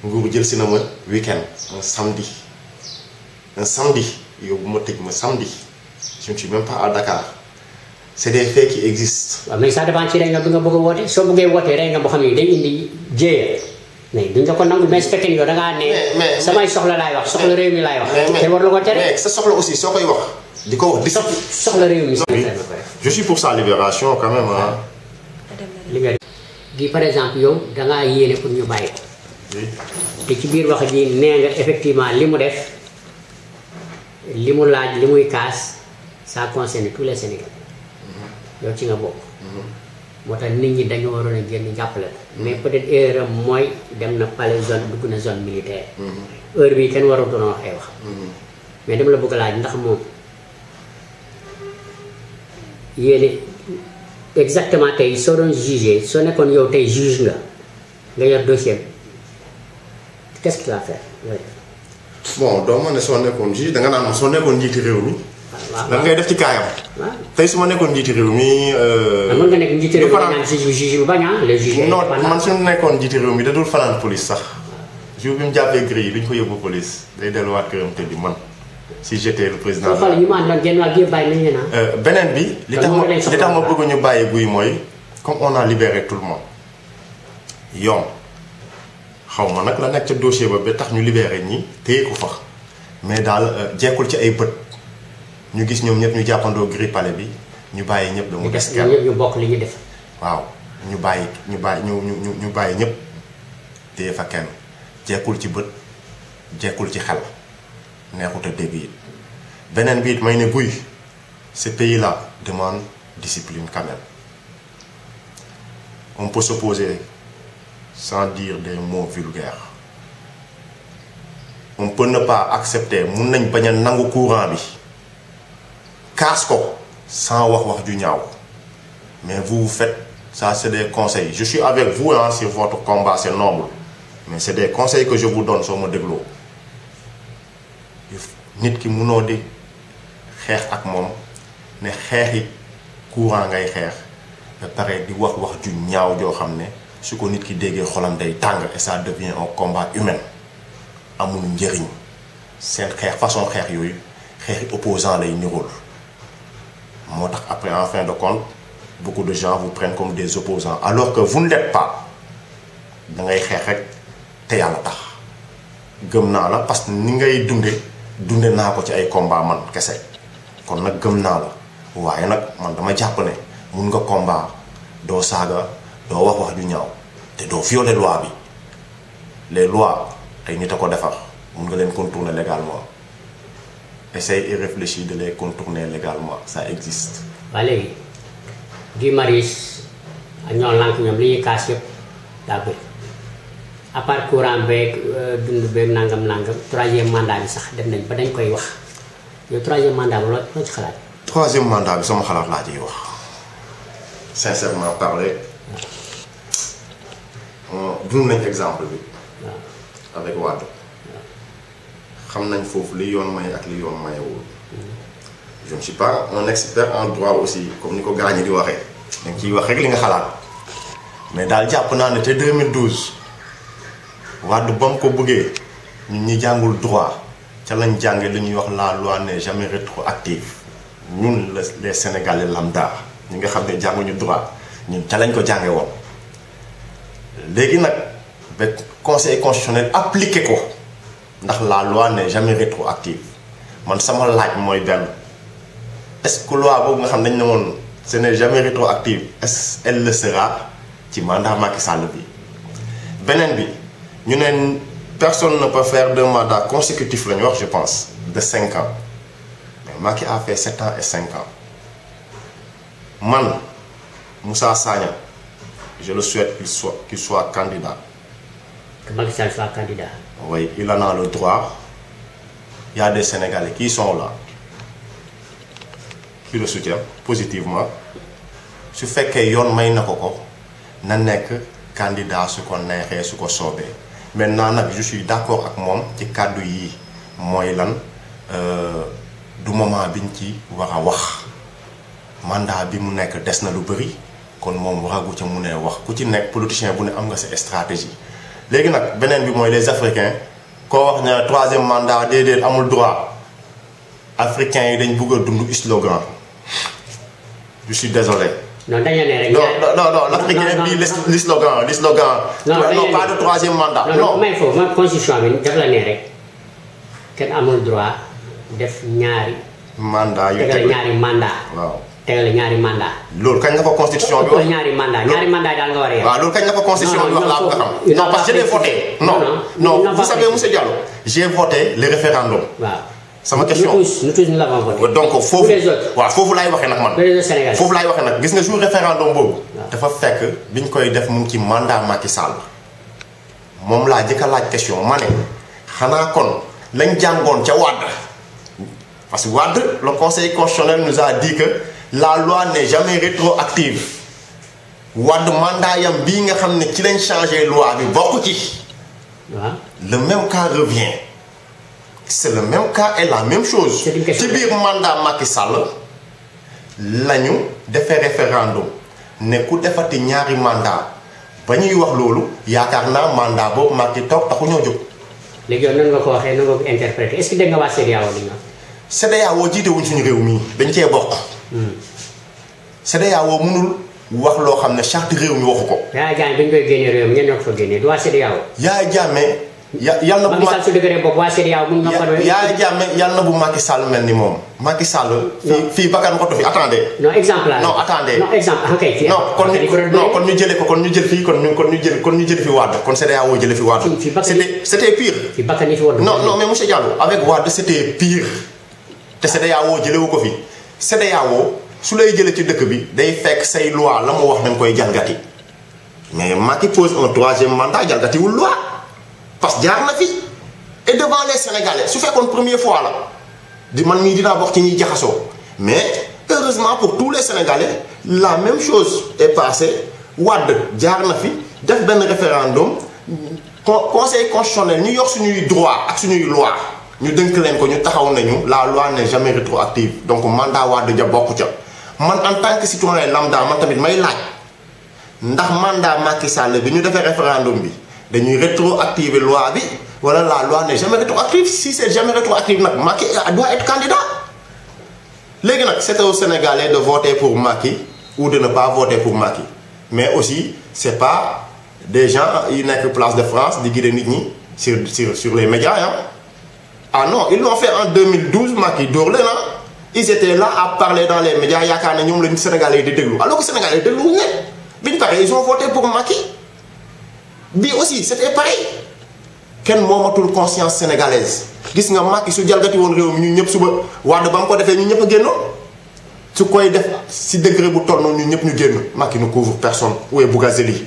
nguur jël si na ma week-end un samedi yow bu ma tëj ma samedi je ne suis même pas à Dakar c'est des faits qui existent. waaw mais ça dépend ci réunion bi nga bëgg a woote soo bëggee wootee réunion boo xam ne day indi jéeya mais duñ la ko nangu mais su fekkee ni yow da ngaa ne. samay soxla laay wax soxla réew mi laay wax. te war la ko tere mais sa soxla aussi soo koy wax. di ko wax soxla réew mi. je suis pour sa libération quand même ah. libération. gi par exemple yow da ngaa yéene pour ñu bàyyi ko. te ci biir wax ji nee nga effectivement li mu def li mu laaj li muy kaas ça concerne tous les Sénégalais. yow ci nga bokk. moo tax nit ñi dañu waroon a génn jàppale ko mais peut-être erreur am mooy dem na palais zone dugg na zone militaire. heure bii kenn waratuñoo wax ay wax. mais dama la bëgg a laaj ndax moom yéene exactement tey soo doon jugé soo nekkoon yow tey juge nga yor dossier bi qu'est-ce que tu vas faire. bon doo ma ne soo nekkoon juge danga naan soo nekkoon njiiti réew mi. waaw lan ngay def ci kaayam. waaw tey su ma nekkoon njiiti réew mi. mën nga nekk njiiti réew mi naan juge bu bañ a les juges. non man su nekkoon njiiti réew mi da dul fanaan police sax jour bi mu jàppee gris yi duñ ko yóbbu police day delluwaat këram tëddi man si j'étais le président. soo xoolee ñu ma àndaloon genn wàll gi yëpp bàyyi nañ leen ah. beneen bi. li tax ma bëgg ñu bàyyi Guy mooy comme on a libéré tout le monde yoon xaw ma nag la nekk ca dossier ba ba tax ñu libéré ñi téye ko fa mais daal jekkul ci ay bët. ñu gis ñoom ñëpp ñu jàppandoo gris palais bi ñu bàyyi ñëpp. mu des kenn ñëpp ñu bokk li ñu def. waaw ñu bàyyi ñëpp téye fa kenn jekkul ci bët jekkul ci xel neexut a dégg it beneen bi it may ne Guy ce pays là demande discipline quand même on peut s'opposer sans dire des mots vulgaires on peut ne pas accepter mun nañ bañ a nangu courant bi. kaas ko sans wax ju ñaaw mais vous faites ça c'est des conseils je suis avec vous hein, sur votre combat c'est noble mais c'est des conseils que je vous donne soo ma dégloo nit ki munoo di xeex ak moom ne xeexi courant ngay xeex ba pare di wax ju ñaaw joo xam ne su ko nit ki déggee xolam day tàng et ça devient un combat humain amul njëriñ seen xeex façon xeex yooyu xeexi opposant lay nirool moo tax après en fin de compte beaucoup de gens vous prennent comme des opposants alors que vous ne l'êtes pas da ngay xeex rek te yàlla tax gëm naa la parce que ni ngay dunde naa ko ci ay combat man kese kon nag gëm naa la waaye nag man dama jàpp ne mun nga combat doo saaga doo wax ju ñaaw te doo violer loi bi les lois ay nit a ko defar mun nga leen contourner légalement essaye et réfléchis de les contourner légalement ça existe. waa léegi Guy Marius ak ñoom lànk ñoom li ñuy kaas yëpp daa bëri à part courant beeg dund beeg nangam troisième mandat bi sax dem nañ ba dañ koy wax yow troisième mandat bi loo ci xalaat. troisième mandat bi sama xalaat laa ciy wax sincèrement parler dund nañ exemple bi. avec Wade. xam nañ foofu li yoon may ak li yoon mayewul je ne suis pas un expert en droit aussi comme ni ko gaañi di waxee dañ ciy wax rek li nga xalaat mais daal jàpp naa ne te 2012 Wade ba mu ko bëggee ñun ñi jàngul droit ca lañ jànge li ñuy wax la loi n'est jamais rétroactive ñun les Sénégalais lambda ñi nga xam ne jànguñu droit ñun ca lañ ko jànge woon léegi nag ba conseil constitutionnel appliqué ko ndax la loi n'est jamais rétroactive man sama laaj mooy benn est-ce que loi boobu nga xam dañ ne woon ce n'est jamais rétroactive est-ce elle le sera ci mandat Macky Sall bi beneen bi ñu ne personne ne peut faire 2 mandats consécutifs la ñu wax je pense de 5 ans mais Macky a fait 7 ans et 5 ans man Moussa Sagna je le souhaite qu'il soit candidat. Que Macky Sall soit candidat. Oui, il en a le droit. Il y a des Sénégalais qui sont là, qui le soutiennent positivement. Su fekkee yoon may na ko na nekk candidat su ko neexee su ko soobee maintenant nag je suis d'accord ak moom ci kàddu yi mooy lan du moment biñ ci war a wax mandat bi mu nekk des na lu bëri kon moom waragu ca mu ne wax ku ci nekk politicien bu ne am nga sa stratégie léegi nag beneen bi mooy les africains koo wax ne 3e mandat déedéet amul droit africains yi dañ bëgg a dund slogan je suis désolé. Non, l'Africain dit le slogan. Non, pas de 3e mandat. Non, mais il faut, ma constitution, def la ne rek kenn amul droit def ñaari mandat yu tegal ñaari mandat. Waaw. Tegal ñaari mandat. Loolu kañ nga fa constitution bi wax. ñaari mandat daal nga war a yor. Waaw, loolu kañ nga fa constitution bi wax laa bëgg a xam. Non, parce que j'ai voté. Non, vous savez monsieur Diallo, j'ai voté le référendum. Waaw. Sama question nous tous nous l'avons voté. Donc foofu waaw foofu laay waxee nag man. Foofu laay waxee nag gis nga jour référendum boobu. dafa fekk biñ koy def mu ngi ci mandat Macky Sall. moom laa jëkk a laaj question ma ne xanaa kon lañ jàngoon ca Wade parce que Wade le conseil constitutionnel nous a dit que la loi n'est jamais rétroactive Wade mandat yam bii nga xam ne ci lañ changé loi bi bokk ci. Le même cas revient. C'est le même cas et la même chose. ci biir mandat Macky Sall lañu defee référendum ne ku defati ñaari mandat ba ñuy wax loolu yaakaar naa mandat boobu Macky toog taxu ñoo jóg. léegi yow nan nga ko waxee nan nga ko interprété est-ce que dégg nga waa CEDEAO li nga. CEDEAO jiite wuñ suñu réew mii dañ cee bokk. CEDEAO mënul wax loo xam ne charte réew mi waxu ko. Yaya Jammeh bi ñu koy génnee réew mi ñenn ñoo ko fa génnee du waa CEDEAO. Yaya Jammeh. yàlla na bu Macky Sall su dëgëree bopp waa CEDEAO mun nga ko doon. Yaya Jammeh yàlla na bu Macky Sall mel ni moom. Macky Sall. fii bakkan ngoto fi attendez. non exemple la. non attendez. non exemple ok. kon ñu jëlee ko kon ñu jël fii kon ñu jël fi Wade kon CEDEAO jëlee fi Wade. c'était pire. fi bakkan yi fi woon. non mais monsieur Diallo avec Wade c'était pire. te CEDEAO jëlewu ko fi. CEDEAO su lay jëlee ci dëkk bi day fekk say loi la mu wax dañ koy jalgati. mais Macky pose un 3e mandat jalgatiwul loi. parce que jaar na fi. et devant les Sénégalais su fekkoon première fois la di man mii dinaa bokk ci ñuy jaxasoo mais heureusement pour tous les Sénégalais la même chose est passée Wade jaar na fi def benn référendum conseil constitutionnel ñu yor suñuy droit ak suñuy loi ñu dënk leen ko ñu taxaw nañu la loi n'est jamais rétroactive donc mandat Wade ja bokk ca man en tant que citoyen lambda man tamit may laaj ndax mandat Macky Sall bi ñu defee référendum bi dañuy rétroactiver loi bi wala la loi n'est jamais rétroactive si c'est jamais rétroactive nag Macky doit être candidat léegi nag c'est aux Sénégalais de voter pour Macky ou de ne pas voter pour Macky mais aussi c'est pas des gens yi nekk place de France di guider nit ñi sur les médias ah non ils l'ont fait en 2012 Macky dóor leen ils étaient là à parler dans les médias yaakaar ne ñoom lañu Sénégalais yi di déglu alors que Sénégalais yi dégluwuñu ne biñu paree ils ont voté pour Macky bi aussi c'était pareil kenn moomatul conscience sénégalaise gis nga Macky su jalgati woon réew mi ñu ñëpp suba Wade ba mu ko defee ñu ñëpp a génnoon su koy def si degré bu toll noonu ñu ñëpp ñu génn Macky ne couvre personne où est Bougazeli.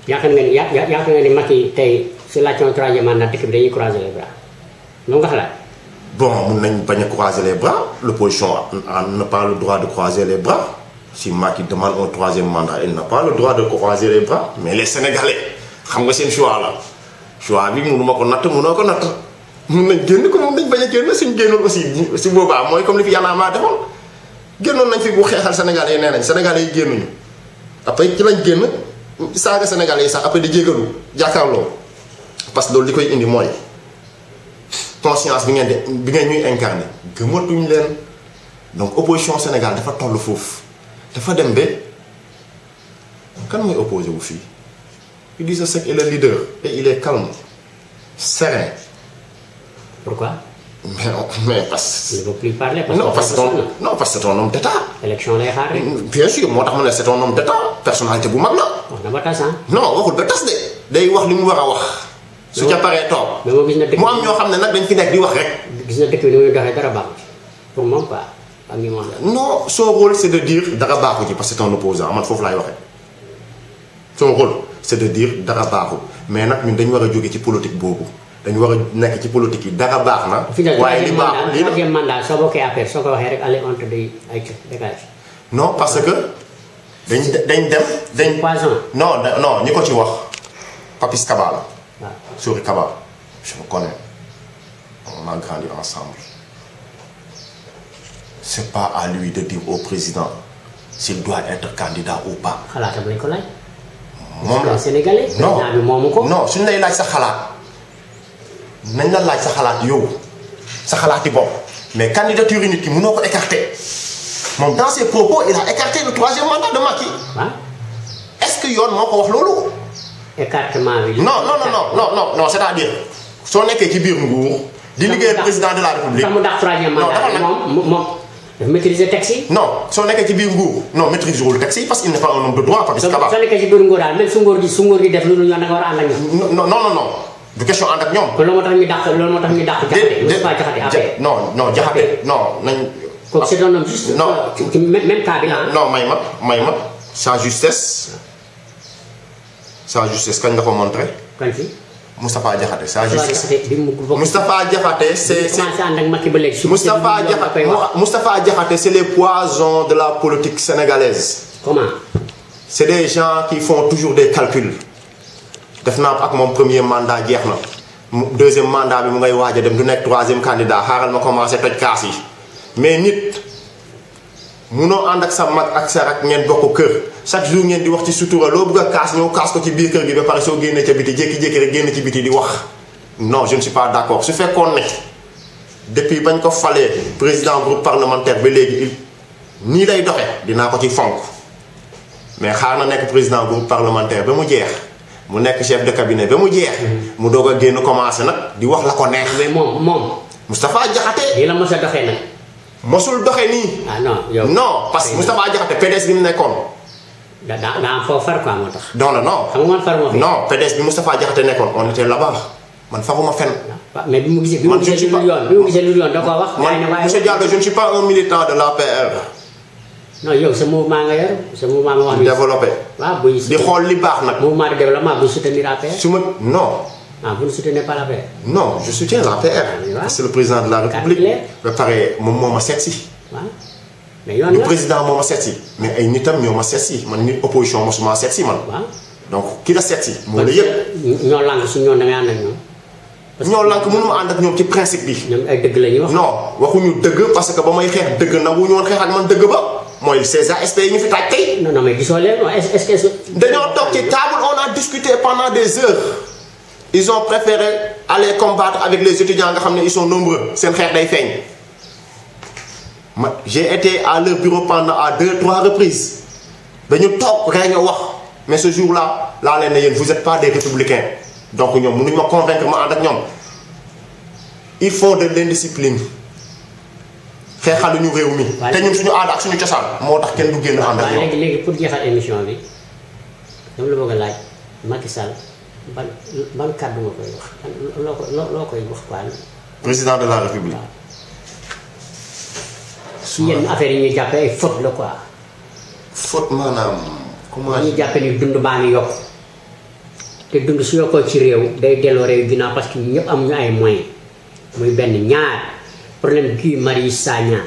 yaakaar nga ni Macky tey su laajtoon 3e mandat dëkk bi dañuy croiser les bras loolu nga xalaat. bon mun nañ bañ a croiser les bras l'opposition n'a pas le droit de croiser les bras si Macky demande un 3e mandat il n'a pas le droit de croiser les bras mais les Sénégalais xam nga seen choix la. choix bi mënuma ko natt mënoo ko natt mun nañ génn ko mun nañ bañ a génn suñ génnoon aussi si boobaa mooy comme li fi Y'en a marre defoon génnoon nañ fi bu xeexal Sénégalais yi nee nañ Sénégalais yi génnuñu après ci lañ génn saaga Sénégalais yi sax après di jégalu jàkkaarloo parce que loolu li koy indi mooy conscience bi ngeen ñuy incarné gëmatuñ leen donc opposition Sénégal dafa toll foofu dafa dem ba kan mooy opposé wu fii Idrissa Seck est le leader et il est calme serein. Pourquoi? Mais parce il ne veut plus parler. non parce que c'est un homme d'État. élection lay xaar rek. bien sûr moo tax ma ne c'est un homme d'État personnalité bu mag la. wax na ba tas ah. non waxul ba tas de day wax li mu war a wax. su ca paree toog. mais moo gis na dëkk mu am ñoo xam ne nag dañ fi nekk di wax rek. gis na dëkk bi ni muy doxee dara baaxu ci pour moom quoi ak ñi moom la. non son rôle c'est de dire dara baaxu ci parce que c'est un opposant man foofu laay waxee. son rôle c'est de dire dara baaxu mais nag ñun dañu war a jóge ci politique boobu dañu war a nekk ci politique yi dara baax na. waaye li baax li troisième mandat soo bokkee affaire soo ko waxee rek allez on te dit ay dégage. non parce que dañ dem. poison. non ñi ko ci wax Papis Kaba la. waaw Souri Kaba je me connais on a grandi ensemble c'est pas à lui de dire au président s'il doit être candidat ou pas. xalaatam lañ ko laaj. moom la Sénégalais. non président bi moomu ko. non suñu lay laaj sa xalaat nañ la laaj sa xalaat yow sa xalaati bopp mais candidature yi nit ki mënoo ko écarter moom dans ses propos il a écarté le troisième mandat de Macky. waaw. est-ce que yoon moo ko wax loolu. écartement bi. non c'est-à-dire soo nekkee ci biir nguur. di liggéeyal président de la république. mu dax troisième mandat moom dafa maîtriser texte yi. non soo nekkee ci biir nguur non maîtriser wul texte yi parce qu'il n'est pas un homme de droit Papis Kaba. soo nekkee ci biir nguur daal même su nguur gi def lu dul yoon da nga war a ànd ak ñoom. non du question ànd ak ñoom. kon loolu moo tax ñu dàq Jaxate. Moustapha Jaxate affaire. non Jaxate non nañ. kooku c'est un homme juste. non même cas bi la non may ma sa justesse kañ nga ko montré. kan fi. Moustapha Diakhaté sa justice. Moustapha Diakhaté c'est commencé ànd ak Macky ba léegi. Moustapha Diakhaté c'est les poisons de la politique sénégalaise. comment. c'est des gens qui font toujours des calculs. def naa ak moom premier mandat jeex na deuxième mandat bi mu ngay waaj a dem du nekk troisième candidat xaaral ma commencé toj kaas yi mais nit munoo ànd ak sa mag ak sa rak ngeen bokk kër chaque jour ngeen di wax ci sutura loo bëgg a kaas ñëw kaas ko ci biir kër gi ba pare soo génnee ca biti jékki-jékki rek génn ci biti di wax non je ne suis pas d'accord su fekkoon ne depuis bañ ko falee président groupe parlementaire ba léegi nii lay doxe dinaa ko ci fonk mais xaar na nekk président groupe parlementaire ba mu jeex mu nekk chef de cabinet ba mu jeex mu doog a génn commencé nag di wax la ko neex. mais moom Moustapha Diakhaté. lii la mos a doxee nag. mosul doxee nii. ah non yow. non parce que Moustapha Diakhaté PDS bi mu nekkoon. daa am foo far quoi moo tax. non. xam nga man far moo fi. non PDS bi Moustapha Diakhaté nekkoon on était là-bas man faruma fenn. mais bi mu gisee lu yoon da koo wax. man monsieur Diallo je ne suis pas un militant de l'APR. non yow sa mouvement nga yor sa mouvement ma wax. développé. waaw buy di xool li baax nag. mouvement de développement bu soutenir APR. su ma non. ah vous ne soutenez pas l'APR. non je soutiens l'APR. parce que le président de la République. ba pare moom moo ma seet si. waaw mais yoon le président moo ma seet si mais ay nitam ñoo ma seet si man nit opposition mosuma seet si man. waaw donc ki la seet si. moo la yëpp ñoo lànk su ñoom da ngay ànd ak ñoom. ñoo lànk mënuma ànd ak ñoom ci principe bi. ñoom ay dëgg la ñuy wax. non waxuñu dëgg parce que ba may xeex dëgg nangu ñu woon xeex ak man dëgg ba. mooy ces ASP yi ñu fi taaj tey. non mais gisoo leen est-ce que. dañoo toog ci table on a discuté pendant des heures. ils ont préféré aller combattre avec les étudiants nga xam ne ils sont nombreux seen xeex day feeñ. j'ai été à leur bureau pendant à 2-3 reprises dañu toog réunion wax mais ce jour-là laa leen ne yéen vous êtes pas des républicains donc ñoom mënuñu ma convaincre ma ànd ak ñoom ils font de l'indiscipline. xeexaluñu réew mi. te ñun suñu aada ak suñu cosaan. moo tax kenn du génn ànd ak ñoom. léegi pour jeexal émission bi dama la bëgg a laaj Macky Sall ban kàddu nga koy wax loo koy wax quoi. président de la République. su yenn affaire yi ñuy jàppee ay faute la quoi. faute maanaam. comment ñu jàppee ni dund baa ngi yokk te dund su yokkoo ci réew day delloo réew ginnaaw parce que ñëpp am ñu ay moyens muy benn ñaar. problème Guy Marius Sagna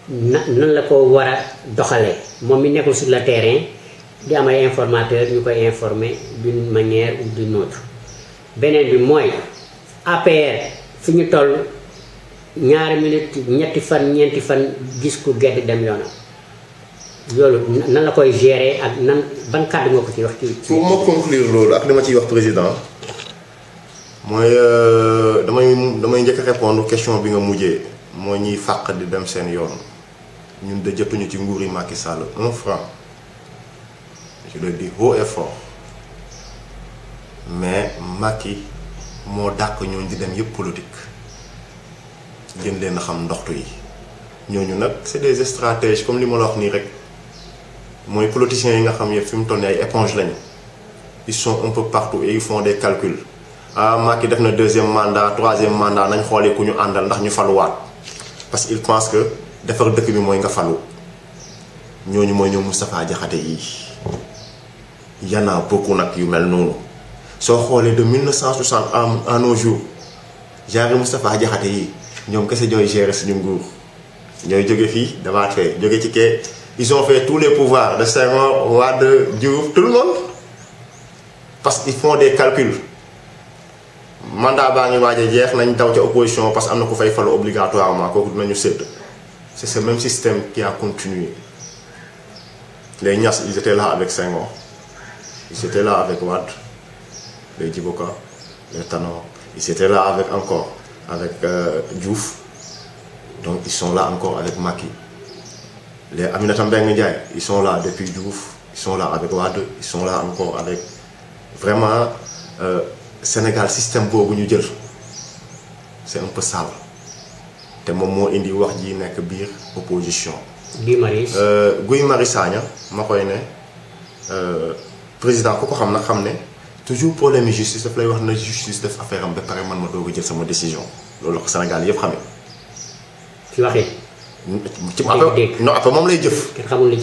nan la ko war a doxalee moom mi nekkul sur le terrain di am ay informateurs ñu koy informer d'une manière ou d'une autre beneen bi mooy APR fi ñu toll ñaari minute ñetti fan ñeenti fan gis ku gedd dem yoonam loolu nan la koy gérer ak nan ban kàddu nga ko ci wax ci. pour ma conclure loolu ak li ma ciy wax président. mooy damay njëkk a répondre question bi nga mujjee moo ñuy fàq di dem seen yoon ñun de jotuñu ci nguuri Macky Sall 1 franc je le dis haut et fort mais Macky moo dàq ñooñu di dem yëpp politique gën leen a xam ndoxtu yi ñooñu nag c'est des stratèges comme li ma la wax nii rek mooy politiciens yi nga xam yëpp fi mu toll nii ay éponge lañu ils sont un peu partout et ils font des calculs ah Macky def na 2e mandat 3e mandat nañ xoolee ku ñu àndal ndax ñu faluwaat parce qu'ils pensent que defar dëkk bi mooy nga falu ñooñu mooy ñoom Moustapha Diakhaté yi y en a beaucoup nag yu mel noonu soo xoolee de 1960 à nos jours genre Moustapha Diakhaté yi ñoom kese ñooy gérer suñu nguur ñooy jóge fii damaat fee jóge ci kee ils ont fait tous les pouvoirs de Senghor Wade Diouf tout le monde parce qu'ils font des calculs mandat baa ngi waaj a jeex nañ daw ca opposition parce que am na ku fay falu obligatoirement kooku dinañu sédd c'est ce même système qui a continué les Niass ils étaient là avec Senghor ils étaient là avec Wade les Djibo Ka les Tanor ils étaient là avec encore avec Diouf donc ils sont là encore avec Macky les Aminata Mbengue Ndiaye ils sont là depuis Diouf ils sont là avec Wade ils sont là encore avec vraiment Sénégal système boobu ñu jël c'est un peu sale te moom moo indi wax ji nekk biir opposition. Guy Marius Sagna ma koy ne président ku ko xam nag xam ne toujours problème yi justice daf lay wax na justice def affaire am ba pare man ma doog a jël sama décision loolu la ko Sénégal yëpp xamee. ci waxee. ci non après moom lay jëf.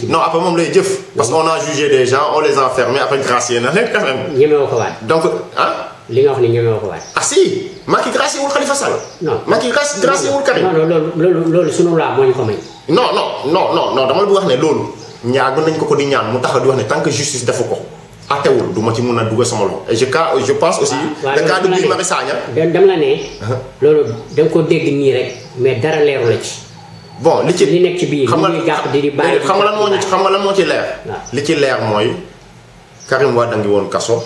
non après moom lay jëf. parce qu'on a jugé des gens on les a enfermés après gracier na leen quand même. ñemewoo ko waat. donc ah. li nga wax ni ñemewoo ko waat. ah si Macky gracier wul Khalifa Sall. non Macky gracier wul Karim. non loolu sunu laa moo ñu ko may. non dama la bëgg wax ne loolu ñaar nañ ko di ñaan mu taxaw di wax ne tant que justice defu ko. attewul du ma ci mun a dugal sama loxo et je pense aussi. le cas de Guy Marius Sagna. dama la ne. loolu da nga ko dégg nii rek mais dara leeru la ci. bon li ci li nekk ci biir xam nga bàyyi xam nga lan moo ci leer. li ci leer mooy Karim Wade a ngi woon kaso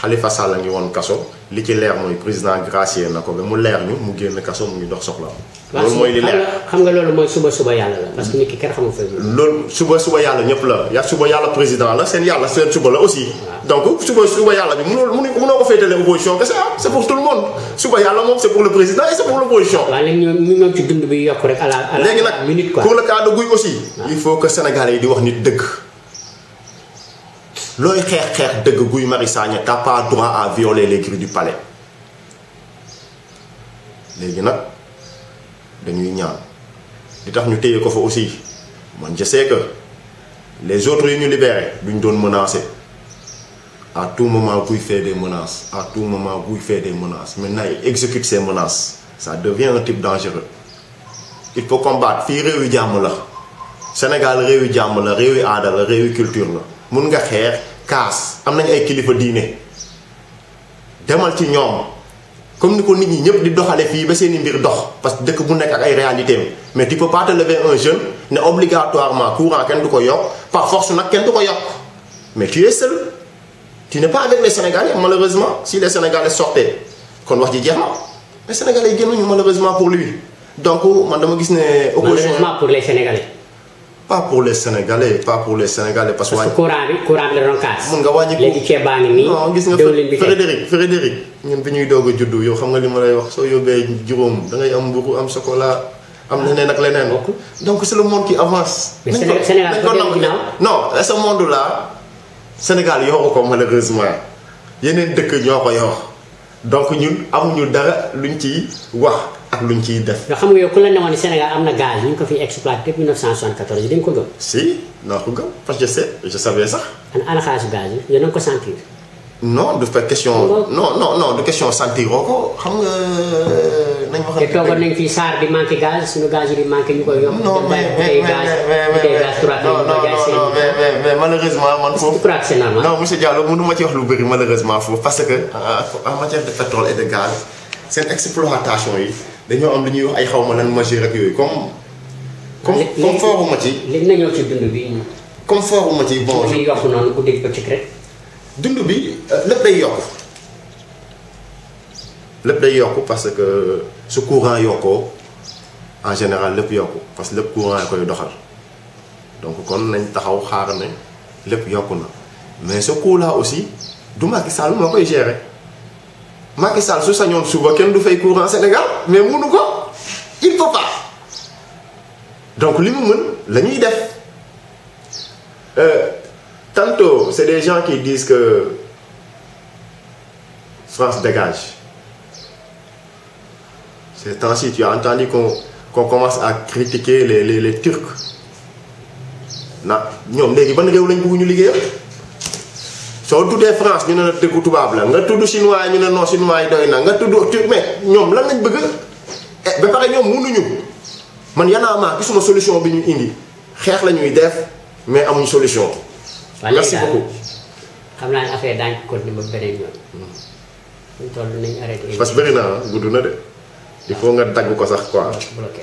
Khalifa Sall a ngi woon kaso li ci leer mooy président gracier na ko ba mu leer ñu mu génn kaso mu ngi dox soxla. loolu mooy li leer xam nga loolu mooy suba yàlla la parce que nit ki kenn xamul fay. loolu suba yàlla ñëpp la suba yàlla président la seen yàlla seen suba la aussi. donc suba yàlla bi mënoo ko féetale opposition kese c'est pour tout le monde suba yàlla moom c'est pour le président et c'est pour l'opposition. waaw léegi ñu ñëw ci dund bi yokk rek à la minute quoi. pour le cas de Guy aussi. il faut que Sénégalais yi di wax nit dëgg. looy xeex dëgg Guy Marius Sagna t'as pas droit à violer les grilles du palais léegi nag dañuy ñaan li tax ñu téye ko fa aussi man je sais que les autres yu ñu libéré duñ doon menacer à tout moment Guy fait des menaces à tout moment Guy fait des menaces maintenant il exécute ces menaces ça devient un type dangereux il faut combattre fii réew yu jàmm la Sénégal réew yu jàmm la réew yu aada la réew yu culture la mun nga xeex kaas am nañu ay kilifa diine demal ci ñoom comme ni ko nit ñi ñëpp di doxale fii ba seeni mbir dox parce que dëkk bu nekk ak ay réalités mais tu peux pas te lever un jeune ne obligatoirement courant kenn du ko yokk par force nag kenn du ko yokk mais tu es seul tu n'es pas avec les Sénégalais malheureusement si les Sénégalais sortaient kon wax ji jeex na les Sénégalais yi génnuñu malheureusement pour lui donc man dama gis ne. opposition malheureusement pour les Sénégalais. pas pour les Sénégalais parce que. courant bi la doon kaas. mun nga wàññi ko léegi ceeb baa ngi nii. non gis nga Frédéric ñun bi ñuy doog a juddu yow xam nga li ma lay wax soo yóbbee juróom da ngay am mburu am chocolat am leneen ak leneen. donc c'est le monde qui avance. mais Sénégal ko dellu ginnaaw non ce monde là Sénégal yoru ko malheureusement yeneen dëkk ñoo ko yor donc ñun amuñu dara luñ ciy wax ak luñ ciy def. yoo xam nga yow ku la newoon ni Sénégal am na gaz ñu ngi ko fi exploité depuis 1974 yi dañ ko gëm. si naa ko gëm parce que je savais sax. ana xaalisu gaz yi yéen a ngi ko sentir. non du fait question. non du question sentir ko xam nga nañ wax. te toogoon nañ fi SAR di manqué gaz suñu gaz yi di manqué ñu koy yokk. non mais malheureusement man foofu. je crois que c'est normal. non monsieur Diallo mënu ma ci wax lu bëri malheureusement foofu parce que en matière de pétrole et de gaz seen exploitation yi dañoo am lu ñuy wax ay xawma lan majeur ak yooyu comme fooruma ci. léegi na ñëw ci dund bi. comme fooruma ci bon. ñu yokk noonu guddi bëccëg rek. dund bi lépp day yokku parce que su courant yokkoo en général lépp yokku parce que lépp courant yi koy doxal donc kon nañ taxaw xaar ne lépp yokku na mais ce coup là aussi du Macky Sall moo koy gérer Macky Sall su sañoon suba kenn du fay courant Sénégal mais mënu ko il peut pas donc li mu mën la ñuy def tantôt c'est des gens qui disent que France dégage. Ces temps-ci, tu as entendu qu'on commence à critiquer les Turcs. Ñoom léegi ban réew lañ bëgg ñu liggéeyal soo tuddee France ñu ne la dëkku tubaab la nga tudd chinois ñu ne non chinois yi doy na nga tudd turc mais ñoom lan lañ bëgg ba pare ñoom mënuñu man yanaa maa gisuma solution bi ñu indi xeex la ñuy def mais amuñ solution. merci beaucoup. xam naa ne affaire daañu ko continuer ba beneen yoon. ñu toll nañu arrêté. parce que bëri na gudd na de il faut nga dagg ko sax quoi. bloqué.